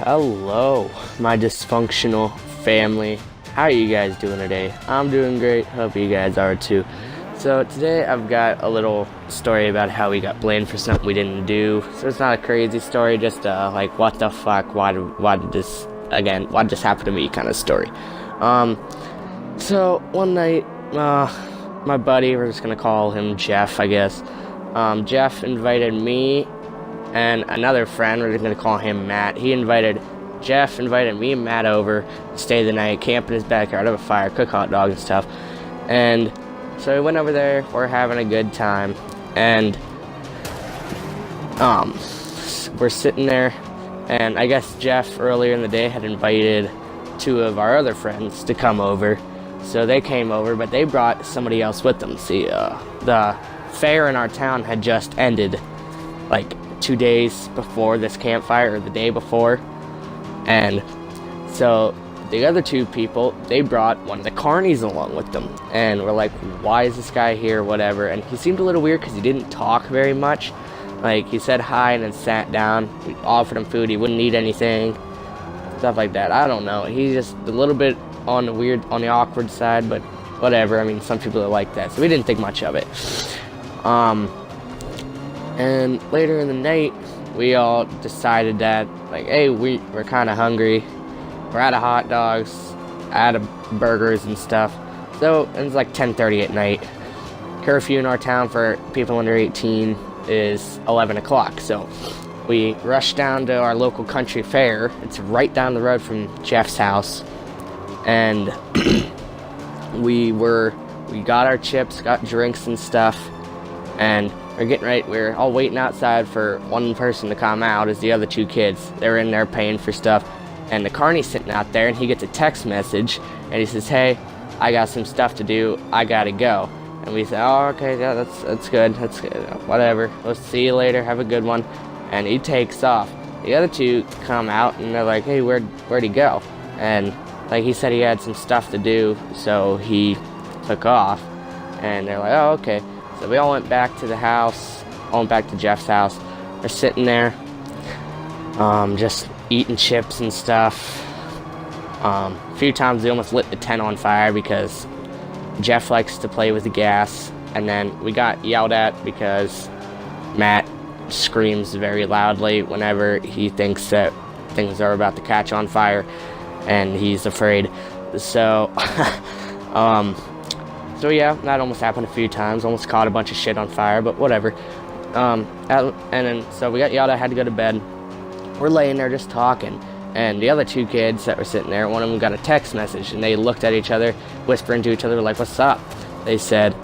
Hello, my dysfunctional family. How are you guys doing today? I'm doing great. Hope you guys are too. So today I've got a little story about how we got blamed for something we didn't do. So it's not a crazy story, just like what the fuck, why did this happen to me kind of story. So one night, my buddy, we're just gonna call him Jeff, I guess. Jeff invited me and another friend, we're just gonna call him Matt. Jeff invited me and Matt over to stay the night, camp in his backyard, have a fire, cook hot dogs and stuff. And so we went over there, we're having a good time, and we're sitting there, and I guess Jeff earlier in the day had invited two of our other friends to come over. So they came over, but they brought somebody else with them. See, the fair in our town had just ended like 2 days before this campfire, or the day before. And so the other two people, they brought one of the carnies along with them. And we're like, why is this guy here, whatever. And he seemed a little weird because he didn't talk very much. Like, he said hi and then sat down. We offered him food, he wouldn't eat anything, stuff like that. I don't know, he's just a little bit on the awkward side, but whatever. I mean, some people are like that, so we didn't think much of it. And later in the night, we all decided that, like, hey, we're kind of hungry. We're out of hot dogs, out of burgers and stuff. So it was like 10:30 at night. Curfew in our town for people under 18 is 11 o'clock. So we rushed down to our local country fair. It's right down the road from Jeff's house. And we got our chips, got drinks and stuff, and we're getting ready. We're all waiting outside for one person to come out as the other two kids. They're in there paying for stuff, and the carny's sitting out there, and he gets a text message, and he says, hey, I got some stuff to do, I gotta go. And we say, oh, okay, yeah, that's good, whatever, we'll see you later, have a good one. And he takes off. The other two come out, and they're like, hey, where'd he go? And like, he said he had some stuff to do, so he took off. And they're like, oh, okay. So we all went back to the house, back to Jeff's house. We're sitting there, just eating chips and stuff. A few times we almost lit the tent on fire because Jeff likes to play with the gas. And then we got yelled at because Matt screams very loudly whenever he thinks that things are about to catch on fire, and he's afraid. So, so yeah, that almost happened a few times. Almost caught a bunch of shit on fire, but whatever. And then, so we got yelled at, had to go to bed. We're laying there just talking, and the other two kids that were sitting there, one of them got a text message, and they looked at each other, whispering to each other, like, what's up? They said,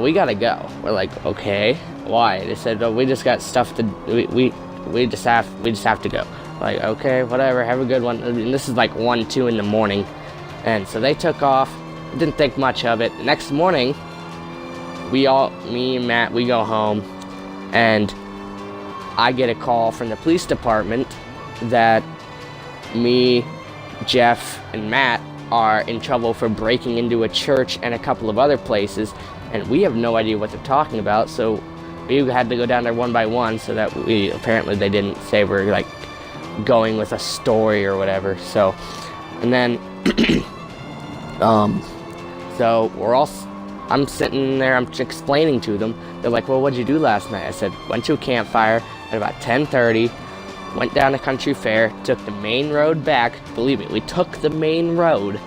we gotta go. We're like, okay, why? They said, oh, we just got stuff to, we just have to go. Like, okay, whatever, have a good one. And this is like 1, 2 in the morning. And so they took off, didn't think much of it. Next morning, me and Matt, we go home, and I get a call from the police department that me, Jeff, and Matt are in trouble for breaking into a church and a couple of other places, and we have no idea what they're talking about, so we had to go down there one by one, so that apparently they didn't say we're like going with a story or whatever. So, and then so I'm sitting there, I'm explaining to them. They're like, well, what'd you do last night? I said, went to a campfire at about 10:30, went down to country fair, took the main road back. Believe me, we took the main road,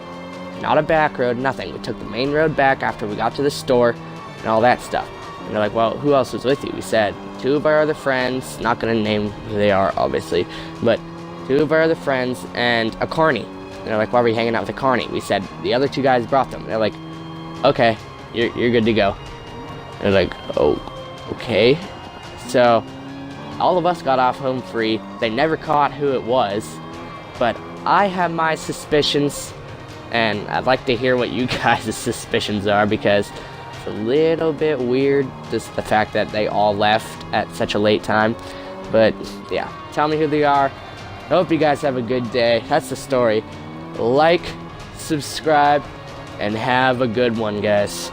not a back road, nothing. We took the main road back after we got to the store and all that stuff. And they're like, well, who else was with you? We said, two of our other friends, not gonna name who they are, obviously, but two of our other friends and a carny. And they're like, why were you hanging out with a carny? We said, the other two guys brought them. They're like, okay, you're good to go. And they're like, oh, okay. So all of us got off home free. They never caught who it was, but I have my suspicions, and I'd like to hear what you guys' suspicions are, because it's a little bit weird, just the fact that they all left at such a late time. But yeah, tell me who they are. I hope you guys have a good day. That's the story. Like, subscribe, and have a good one, guys.